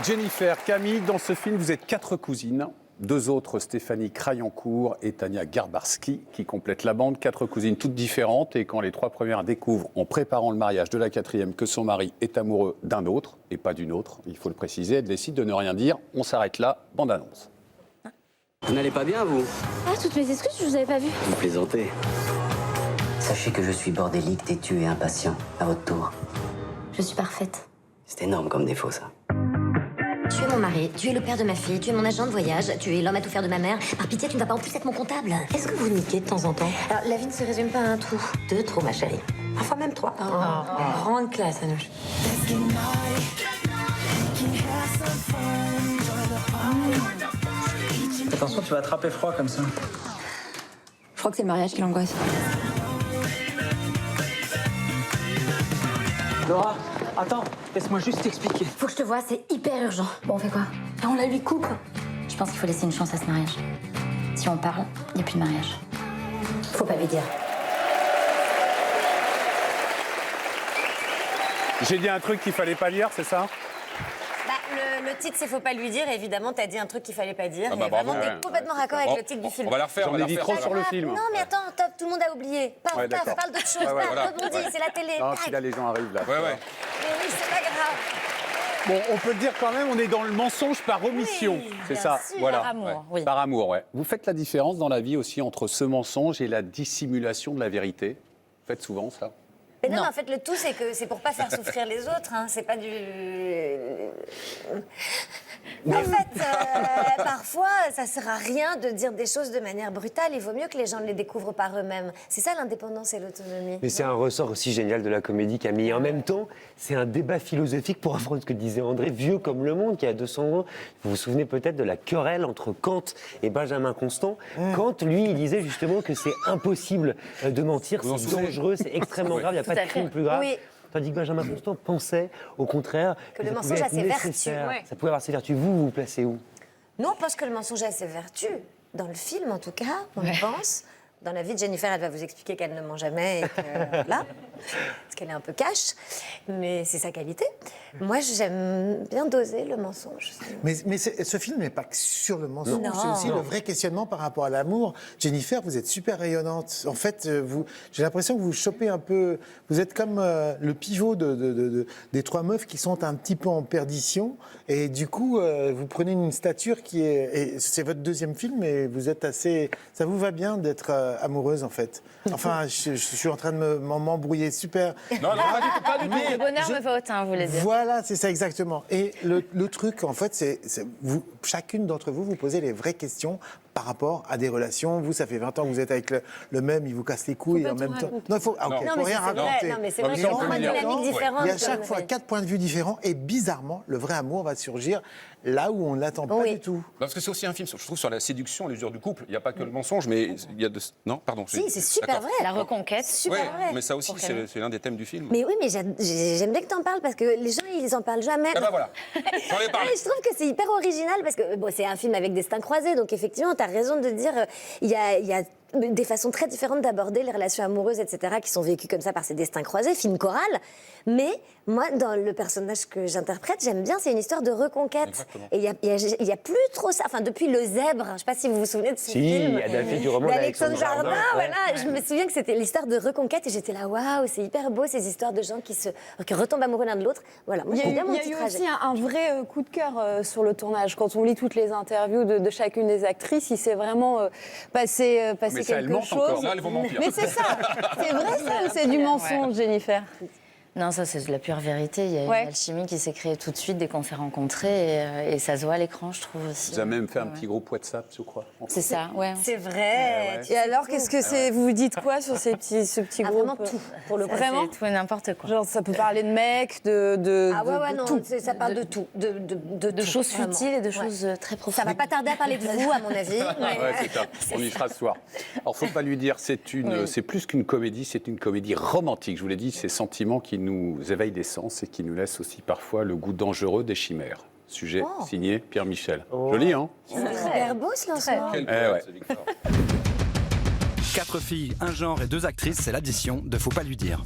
Jennifer, Camille, dans ce film, vous êtes 4 cousines. 2 autres, Stéphanie Crayancourt et Tania Garbarski, qui complètent la bande. 4 cousines toutes différentes. Et quand les 3 premières découvrent, en préparant le mariage de la 4e, que son mari est amoureux d'un autre, et pas d'une autre, il faut le préciser, elles décident de ne rien dire. On s'arrête là, bande-annonce. Vous n'allez pas bien, vous? Ah, toutes mes excuses, je vous avais pas vu. Vous plaisantez. Sachez que je suis bordélique, têtu et impatient. À votre tour. Je suis parfaite. C'est énorme comme défaut, ça. Tu es mon mari, tu es le père de ma fille, tu es mon agent de voyage, tu es l'homme à tout faire de ma mère. Par pitié, tu ne vas pas en plus être mon comptable. Est-ce que vous niquez de temps en temps? Alors, la vie ne se résume pas à un trou. 2 trop, ma chérie. Parfois même 3. Grande classe, Anouche. Attention, tu vas attraper froid comme ça. Je crois que c'est le mariage qui l'angoisse. Laura, attends, laisse-moi juste t'expliquer. Faut que je te voie, c'est hyper urgent. Bon, on fait quoi? Ah, on la lui coupe. Je pense qu'il faut laisser une chance à ce mariage. Si on parle, il n'y a plus de mariage. Faut pas lui dire. J'ai dit un truc qu'il fallait pas lire, c'est ça? Le titre, c'est Faut pas lui dire. Évidemment, t'as dit un truc qu'il fallait pas dire. Ah bah et bravo. vraiment, t'es complètement raccord avec le titre du film. On va la refaire. J'en ai dit trop sur le film. Non, mais attends, top, tout le monde a oublié. Paf, Ouais, paf, d'accord. parle d'autre chose. Ouais, Paf, voilà. rebondis, c'est la télé. Non, tac. puis là, les gens arrivent là. Ouais, ouais. Mais oui, c'est pas grave. Bon, on peut le dire quand même, on est dans le mensonge par omission. Oui, c'est bien ça, sûr. voilà. Par amour, oui. Par amour, ouais. Vous faites la différence dans la vie aussi entre ce mensonge et la dissimulation de la vérité. Vous faites souvent ça? Mais non, mais en fait, le tout, c'est que c'est pour pas faire souffrir les autres. Hein. C'est pas du. En fait, parfois, ça sert à rien de dire des choses de manière brutale. Il vaut mieux que les gens les découvrent par eux-mêmes. C'est ça l'indépendance et l'autonomie. Mais c'est un ressort aussi génial de la comédie, Camille. En même temps, c'est un débat philosophique, pour reprendre ce que disait André, vieux comme le monde, qui a 200 ans. Vous vous souvenez peut-être de la querelle entre Kant et Benjamin Constant. Kant, lui, il disait justement que c'est impossible de mentir, Vous en c'est souvenez? dangereux, c'est extrêmement grave, il n'y a pas de crime plus grave. Oui. Tandis que Benjamin Constant pensait, au contraire, Que le ça mensonge pouvait a être ses vertus, nécessaire. ouais. Ça pouvait avoir ses vertus. Vous vous placez où? Nous, on pense que le mensonge a ses vertus. Dans le film, en tout cas, on le pense. Dans la vie de Jennifer, elle va vous expliquer qu'elle ne ment jamais et que, là, parce qu'elle est un peu cash, mais c'est sa qualité. Moi, j'aime bien doser le mensonge. Mais ce film n'est pas que sur le mensonge, Non. c'est aussi le vrai questionnement par rapport à l'amour. Jennifer, vous êtes super rayonnante. En fait, j'ai l'impression que vous chopez un peu... Vous êtes comme le pivot des 3 meufs qui sont un petit peu en perdition. Et du coup, vous prenez une stature qui est... Et c'est votre 2e film, et vous êtes assez... Ça vous va bien d'être amoureuse, en fait. Enfin, je suis en train de m'embrouiller super. Non, non, pas du tout. Mais Le bonheur me va au teint, vous voulez dire. voilà, c'est ça exactement. Et le truc, en fait, c'est vous, chacune d'entre vous, vous posez les vraies questions par rapport à des relations. Vous, ça fait 20 ans que vous êtes avec le même, il vous casse les couilles et en même temps. Non, il faut, Non. faut Non, mais rien c'est vrai. raconter. Non, mais c'est Non, vrai mais qu'il y a ça, on peut trois le dire. dynamiques Ouais. différentes. Il y a chaque comme- fois 4 points de vue différents et bizarrement, le vrai amour va surgir là où on ne l'attend pas Oui. du tout. Parce que c'est aussi un film, je trouve, sur la séduction, l'usure du couple. Il n'y a pas que le mensonge, mais il y a de... Non, pardon. Si, c'est super D'accord. vrai. La reconquête. Super Ouais, vrai. mais ça aussi, Pour Camille. c'est l'un des thèmes du film. Mais oui, mais j'aime bien que t'en parles parce que les gens, ils en parlent jamais. Ah bah voilà, j'en ai parlé. Je trouve que c'est hyper original parce que bon, c'est un film avec destin croisé, donc effectivement, tu as raison de dire il y a des façons très différentes d'aborder les relations amoureuses, etc., qui sont vécues comme ça par ces destins croisés, film choral. Mais moi, dans le personnage que j'interprète, j'aime bien, c'est une histoire de reconquête. Exactement. Et il y a plus trop ça. Enfin, depuis Le Zèbre, je sais pas si vous vous souvenez de ce Si, film. adapté du roman d'Alexandre Jardin. Ouais. Voilà, je me souviens que c'était l'histoire de reconquête et j'étais là, waouh, c'est hyper beau ces histoires de gens qui retombent amoureux l'un de l'autre. Voilà, moi Il y a j'aime eu, bien mon il y a petit eu trajet. aussi un vrai coup de cœur sur le tournage. Quand on lit toutes les interviews de chacune des actrices, il s'est vraiment passé Mais ça, elle quelque ment chose. encore. Là, elles vont mentir. Mais c'est ça, c'est vrai ça ou c'est du mensonge, Jennifer? Non, ça c'est de la pure vérité. Il y a une Ouais. alchimie qui s'est créée tout de suite dès qu'on s'est rencontrés et ça se voit à l'écran, je trouve aussi. Vous avez même fait un Ouais. petit groupe WhatsApp, je crois. C'est ça, ouais. C'est vrai. Et alors, qu'est-ce que c'est? Vous vous dites quoi sur ce petit Ah, groupe? vraiment tout, pour le coup. Vraiment? C'est tout et n'importe quoi. Genre, ça peut parler de mecs, Ah ouais, de non, tout. ça parle de tout. De De choses vraiment. futiles et de Ouais. choses très profondes. Ça va pas tarder à parler de vous, à mon avis. mais- Ouais, c'est ça. On y sera ce soir. Alors, faut pas lui dire, c'est plus qu'une comédie, c'est une comédie romantique. Je vous l'ai dit, ces sentiments qui nous éveillent des sens et qui nous laissent aussi parfois le goût dangereux des chimères. Sujet signé Pierre Michel. Joli, hein? C'est hyper beau ce lancement. Quel Eh poète, ouais. c'est Victor. 4 filles, un genre et 2 actrices, c'est l'addition de Faut pas lui dire.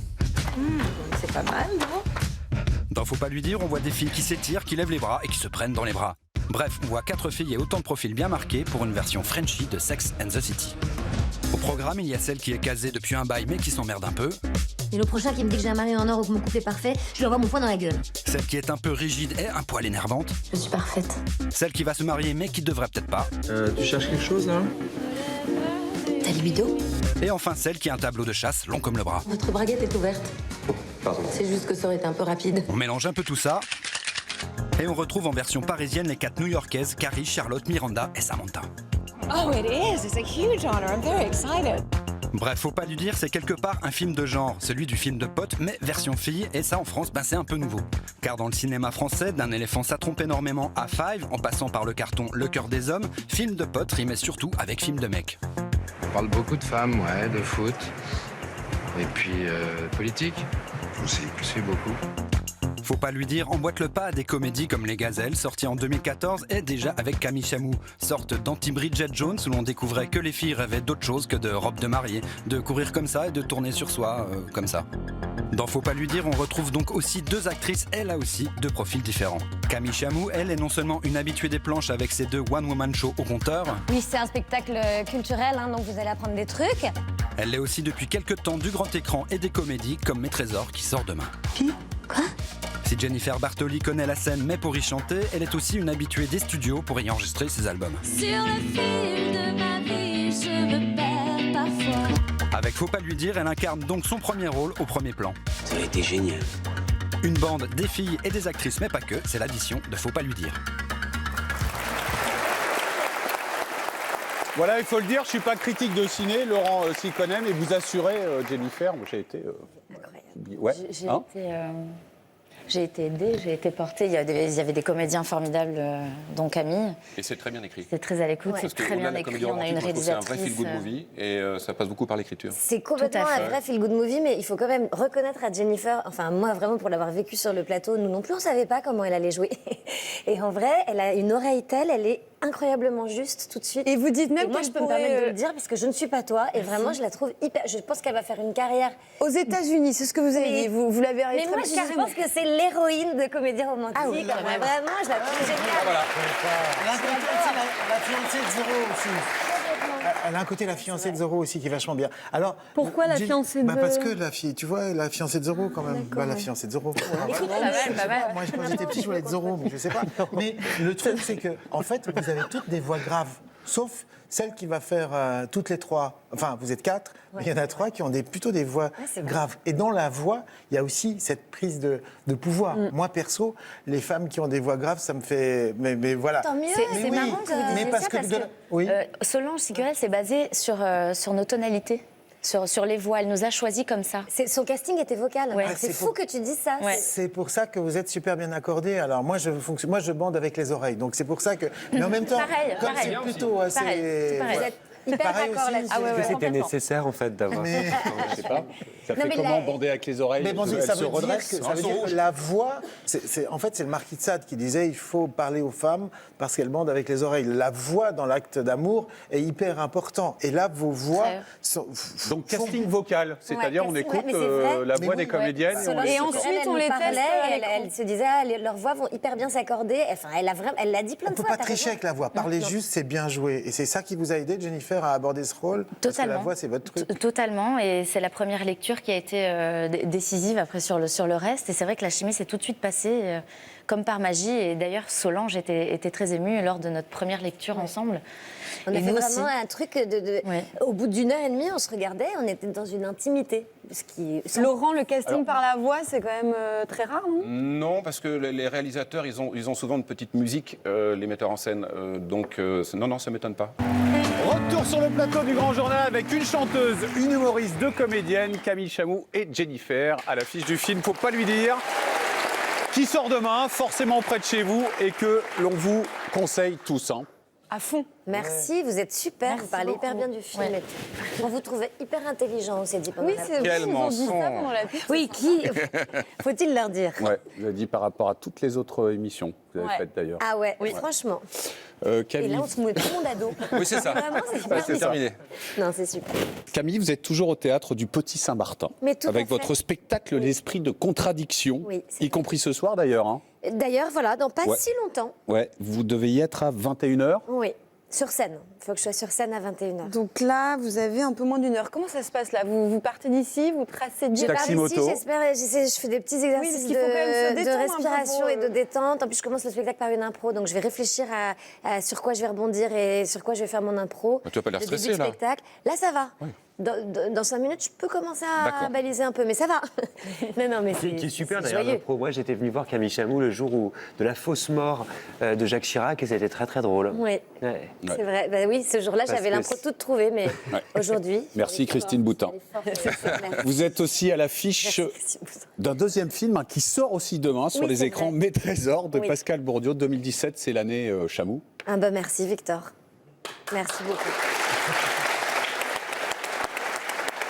C'est pas mal, non? Dans Faut pas lui dire, on voit des filles qui s'étirent, qui lèvent les bras et qui se prennent dans les bras. Bref, on voit 4 filles et autant de profils bien marqués pour une version Frenchy de Sex and the City. Au programme, il y a celle qui est casée depuis un bail mais qui s'emmerde un peu. Et le prochain qui me dit que j'ai un mari en or ou que mon couple est parfait, je lui envoie mon poing dans la gueule. Celle qui est un peu rigide et un poil énervante. Je suis parfaite. Celle qui va se marier mais qui devrait peut-être pas. Tu cherches quelque chose là? Ta libido? Et enfin celle qui a un tableau de chasse long comme le bras. Votre braguette est ouverte. Pardon. C'est juste que ça aurait été un peu rapide. On mélange un peu tout ça. Et on retrouve en version parisienne les 4 new-yorkaises, Carrie, Charlotte, Miranda et Samantha. Oh, it is. It's a huge honor. I'm very excited. Bref, Faut pas lui dire, c'est quelque part un film de genre, celui du film de potes, mais version fille, et ça en France, c'est un peu nouveau. Car dans le cinéma français, d'un éléphant ça trompe énormément à Five, en passant par le carton Le cœur des hommes, film de potes rimait surtout avec film de mecs. On parle beaucoup de femmes, ouais, de foot, et puis politique, aussi beaucoup. Faut pas lui dire, emboîte le pas à des comédies comme Les Gazelles, sorties en 2014, et déjà avec Camille Chamou, sorte d'anti-Bridget Jones où l'on découvrait que les filles rêvaient d'autre chose que de robes de mariée, de courir comme ça et de tourner sur soi, comme ça. Dans Faut pas lui dire, on retrouve donc aussi 2 actrices, et là aussi, de profils différents. Camille Chamou, elle, est non seulement une habituée des planches avec ses 2 one-woman shows au compteur. Oui, c'est un spectacle culturel, hein, donc vous allez apprendre des trucs. Elle l'est aussi depuis quelques temps du grand écran et des comédies comme Mes Trésors qui sort demain. Qui? Quoi? Si Jennifer Bartoli connaît la scène mais pour y chanter, elle est aussi une habituée des studios pour y enregistrer ses albums. Sur le fil de ma vie, je me perds parfois. Avec Faut pas lui dire, elle incarne donc son premier rôle au premier plan. Ça a été génial. Une bande, des filles et des actrices, mais pas que, c'est l'addition de Faut pas lui dire. Voilà, il faut le dire, je ne suis pas critique de ciné, Laurent s'y connaît, mais vous assurez, Jennifer, moi j'ai été... Ouais. J'ai été aidée, j'ai été portée. Il y avait des comédiens formidables, dont Camille. Et c'est très bien écrit. C'est très à l'écoute, Parce c'est que très bien écrit. On a une réalisatrice. C'est un vrai feel-good movie et ça passe beaucoup par l'écriture. C'est complètement un vrai feel-good movie, mais il faut quand même reconnaître à Jennifer, enfin moi vraiment pour l'avoir vécu sur le plateau, nous non plus on savait pas comment elle allait jouer. Et en vrai, elle a une oreille telle, elle est incroyablement juste tout de suite. Et vous dites même que moi je peux me permettre de le dire parce que je ne suis pas toi et vraiment je la trouve hyper. Je pense qu'elle va faire une carrière aux États-Unis, c'est ce que vous avez dit. Vous l'avez Mais moi je pense que c'est l'héroïne de comédie romantique. Ah oui, vraiment, je la trouve géniale. Voilà. La fiancée de Zorro aussi. Elle a un côté la fiancée de Zorro aussi qui est vachement bien. Alors pourquoi la fiancée de parce que la fille, tu vois, la fiancée de Zorro quand même. La fiancée de Zorro. Pas mal. Moi quand j'étais petit, je voulais être Zorro, mais je sais pas. Mais le truc c'est que en fait, vous avez toutes des voix graves, sauf celle qui va faire toutes les 3. Enfin, vous êtes 4, mais il y en a 3 qui ont plutôt des voix graves. Et dans la voix, il y a aussi cette prise de pouvoir. Moi, perso, les femmes qui ont des voix graves, ça me fait... Mais voilà. Tant mieux, c'est marrant que vous disiez ça parce que oui. Solange Siguerel s'est basée sur nos tonalités. Sur les voix, elle nous a choisis comme ça. Son casting était vocal. Ouais. C'est fou que tu dises ça. Ouais. C'est pour ça que vous êtes super bien accordés. Alors moi, je bande avec les oreilles, donc c'est pour ça que. Mais en même temps, comme c'est plutôt assez. Vous êtes hyper d'accord là-dessus. Est-ce que c'était nécessaire en fait d'avoir ça? Je sais pas. Ça fait comment bander avec les oreilles? Mais bon, ça veut dire que la voix, en fait, c'est le marquis de Sade qui disait il faut parler aux femmes parce qu'elles bandent avec les oreilles. La voix dans l'acte d'amour est hyper important. Et là, vos voix sont... Donc casting vocal, c'est-à-dire on écoute la voix des comédiennes. Et ensuite, on les teste. Elle se disait, leurs voix vont hyper bien s'accorder. Enfin, elle l'a dit plein de fois. On ne peut pas tricher avec la voix. Parler juste, c'est bien joué. Et c'est ça qui vous a aidé, Jennifer, à aborder ce rôle? Totalement. Parce que la voix, c'est votre truc. Totalement. Et c'est la première lecture qui a été décisive après sur le reste. Et c'est vrai que la chimie s'est tout de suite passée comme par magie. Et d'ailleurs, Solange était très émue lors de notre première lecture ensemble. On a fait vraiment un truc au bout d'1 heure et demie, on se regardait, on était dans une intimité. Laurent, le casting par la voix, c'est quand même très rare, non? Non, parce que les réalisateurs, ils ont souvent une petite musique, les metteurs en scène. Donc, non, ça ne m'étonne pas. Retour sur le plateau du Grand Journal avec une chanteuse, une humoriste, 2 comédiennes, Camille Chamou et Jennifer, à l'affiche du film Faut pas lui dire, qui sort demain, forcément près de chez vous et que l'on vous conseille tous. À fond. Merci, vous êtes super, Merci vous parlez hyper beaucoup. bien du film. Ouais. et tout. On vous trouvait hyper intelligent, on s'est dit pendant Oui, la c'est Quel vous, ils ont dit ça mensonge. pendant la pub. Oui, qui faut-il leur dire? Ouais, vous avez dit par rapport à toutes les autres émissions que vous avez Ouais. faites d'ailleurs. Ah ouais, franchement. Et Camille, là, on se met tout le monde à dos. Oui, c'est ça. Vraiment, c'est Ouais, hyper c'est bien. terminé. Non, c'est super. Camille, vous êtes toujours au théâtre du Petit Saint-Martin. Mais tout à avec fait. votre spectacle L'Esprit de contradiction, Oui, c'est y compris ce soir d'ailleurs. Hein. D'ailleurs, voilà, dans pas Ouais. si longtemps. Ouais, vous devez y être à 21h. Oui, sur scène. Il faut que je sois sur scène à 21h. Donc là, vous avez un peu moins d'1 heure. Comment ça se passe là vous partez d'ici, vous tracez Je du pars Taxi d'ici, moto. je fais des petits exercices parce qu'il faut quand même se de détendre un peu respiration pour, et de détente. En plus, je commence le spectacle par une impro, donc je vais réfléchir à sur quoi je vais rebondir et sur quoi je vais faire mon impro. Tu vas pas l'air Le début stressé du là. spectacle. Là, ça va. Dans 5 minutes, je peux commencer à D'accord. baliser un peu, mais ça va. non, mais Qui est super c'est d'ailleurs, joyeux. l'impro. Moi, j'étais venu voir Camille Chamou le jour de la fausse mort de Jacques Chirac et c'était très très drôle. Oui, Ouais. c'est vrai. Bah oui, ce jour-là, Parce j'avais que l'impro toute trouvée, mais aujourd'hui. Merci Christine Boutin. Vous êtes aussi à l'affiche d'un deuxième film hein, qui sort aussi demain sur Oui, les c'est écrans, vrai. Mes Trésors de Oui. Pascal Bourdieu. 2017, c'est l'année Chamou. Ah bah merci, Victor. Merci beaucoup.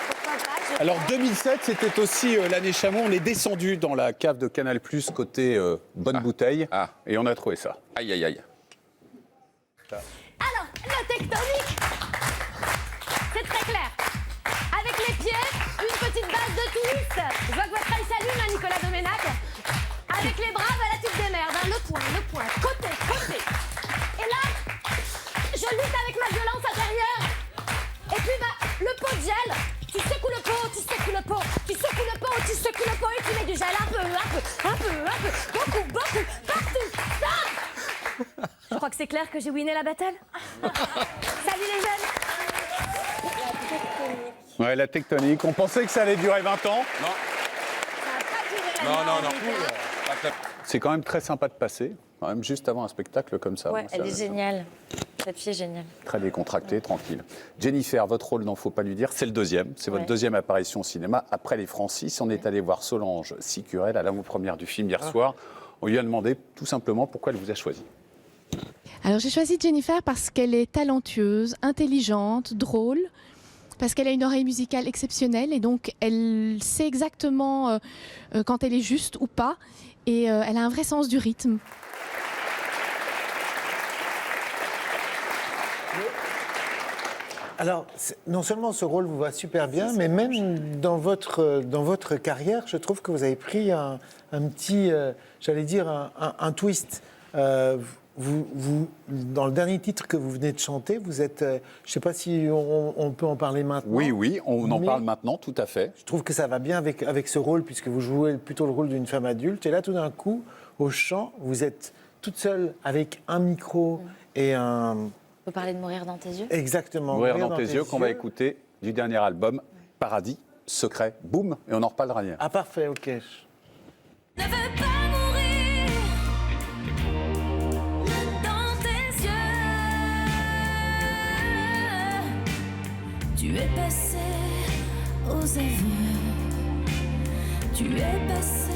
Pourquoi pas, je Alors pense. 2007, c'était aussi l'année Chamou. On est descendu dans la cave de Canal+, côté bonne bouteille, et on a trouvé ça. Aïe, aïe, aïe. Alors, le tectonique, c'est très clair. Avec les pieds, une petite base de twist. Je vois que votre œil s'allume, hein, Nicolas Doménac. Avec les bras, voilà, tu te démerdes. Hein. Le point, côté, côté. Et là, je lutte avec ma violence intérieure. Et puis, bah, le pot de gel. Tu secoues le pot, tu secoues le pot. Tu secoues le pot, tu secoues le pot. Et tu mets du gel un peu. Beaucoup, partout. Stop! Je crois que c'est clair que j'ai winné la battle. Salut les jeunes! Ouais, la tectonique. On pensait que ça allait durer 20 ans. Non. C'est quand même très sympa de passer, quand même juste avant un spectacle comme ça. Ouais, Moi, elle ça- est géniale. Cette fille est géniale. Très décontracté, tranquille. Jennifer, votre rôle, n'en faut pas lui dire, c'est le deuxième. C'est votre Ouais. deuxième apparition au cinéma. Après Les Francis, on est allé voir Solange Sicurel à l'avant-première du film hier soir. On lui a demandé tout simplement pourquoi elle vous a choisi. Alors j'ai choisi Jennifer parce qu'elle est talentueuse, intelligente, drôle, parce qu'elle a une oreille musicale exceptionnelle et donc elle sait exactement quand elle est juste ou pas et elle a un vrai sens du rythme. Alors, non seulement ce rôle vous va super bien, mais même dans votre carrière, je trouve que vous avez pris un petit, j'allais dire, un twist. Dans le dernier titre que vous venez de chanter, vous êtes, je ne sais pas si on peut en parler maintenant. Oui, on en Mais parle maintenant, tout à fait. Je trouve que ça va bien avec ce rôle, puisque vous jouez plutôt le rôle d'une femme adulte. Et là, tout d'un coup, au chant, vous êtes toute seule avec un micro et un... On peut parler de Mourir dans tes yeux? Exactement. Mourir dans tes yeux, qu'on va écouter du dernier album, Paradis, Secret, boum, et on en reparlera rien. Ah, parfait, ok. Ne veux pas mourir dans tes yeux. Tu es passé aux aveux. Tu es passé.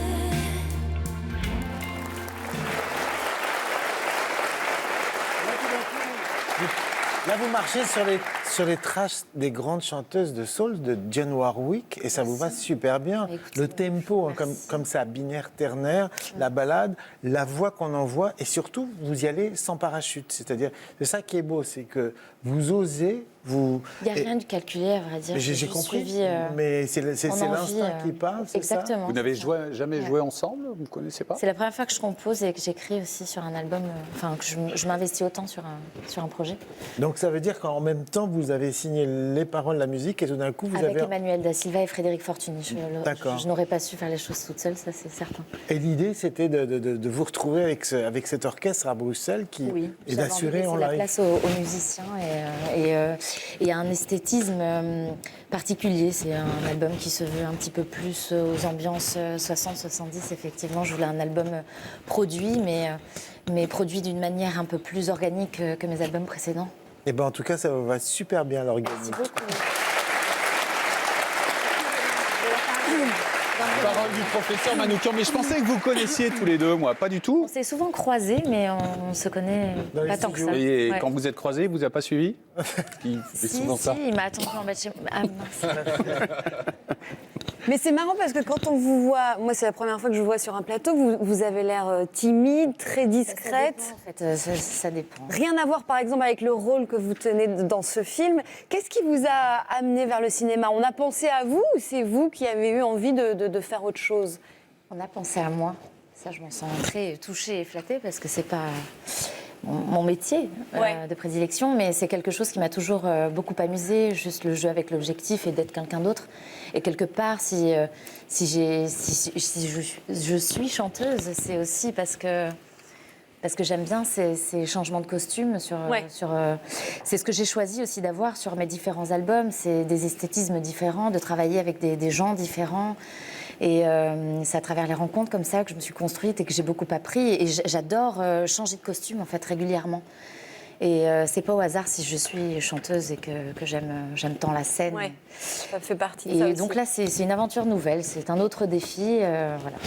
Là, vous marchez sur les traces des grandes chanteuses de soul de Dionne Warwick et ça vous va super bien. Le tempo, hein, comme ça, binaire, ternaire, la balade, la voix qu'on envoie et surtout, vous y allez sans parachute. C'est-à-dire, c'est ça qui est beau, c'est que vous osez, vous... Il n'y a rien de calculé, à vrai dire. J'ai juste compris, suivi, mais c'est en envie, l'instinct qui parle, c'est ça? Exactement. Vous n'avez jamais joué ensemble? Vous ne connaissez pas? C'est la première fois que je compose et que j'écris aussi sur un album, enfin que je m'investis autant sur un projet. Donc ça veut dire qu'en même temps, vous avez signé les paroles, la musique, et tout d'un coup, vous Avec avez... Emmanuel Da Silva et Frédéric Fortuny. D'accord. Je n'aurais pas su faire les choses toute seule, ça c'est certain. Et l'idée, c'était de vous retrouver avec cet orchestre à Bruxelles qui, et J'avais d'assurer envie en de laisser la live. place aux musiciens et un esthétisme particulier. C'est un album qui se veut un petit peu plus aux ambiances 60-70. Effectivement, je voulais un album produit, mais produit d'une manière un peu plus organique que mes albums précédents. Et ben en tout cas, ça va super bien l'organique. Merci beaucoup. Parole du professeur Manoukian. Mais je pensais que vous connaissiez tous les deux, moi. Pas du tout. On s'est souvent croisés, mais on se connaît pas tant que ça. Et Ouais. quand vous êtes croisés, il vous a pas suivi? Qui fait souvent ça. il m'a attendu en bas de chez moi. Ah, mince. Mais c'est marrant parce que quand on vous voit, moi c'est la première fois que je vous vois sur un plateau, vous avez l'air timide, très discrète. Ça dépend, en fait, ça dépend. Rien à voir par exemple avec le rôle que vous tenez dans ce film. Qu'est-ce qui vous a amené vers le cinéma? On a pensé à vous ou c'est vous qui avez eu envie de faire autre chose? On a pensé à moi. Ça, je m'en sens très touchée et flattée parce que c'est pas mon métier de prédilection, mais c'est quelque chose qui m'a toujours beaucoup amusée, juste le jeu avec l'objectif et d'être quelqu'un d'autre. Et quelque part, si je suis chanteuse, c'est aussi parce que j'aime bien ces changements de costumes. C'est ce que j'ai choisi aussi d'avoir sur mes différents albums. C'est des esthétismes différents, de travailler avec des gens différents. Et c'est à travers les rencontres comme ça que je me suis construite et que j'ai beaucoup appris. Et j'adore changer de costume en fait régulièrement. Et c'est pas au hasard si je suis chanteuse et que j'aime tant la scène. Ouais, ça fait partie de et ça donc aussi. là, c'est une aventure nouvelle, c'est un autre défi. Voilà.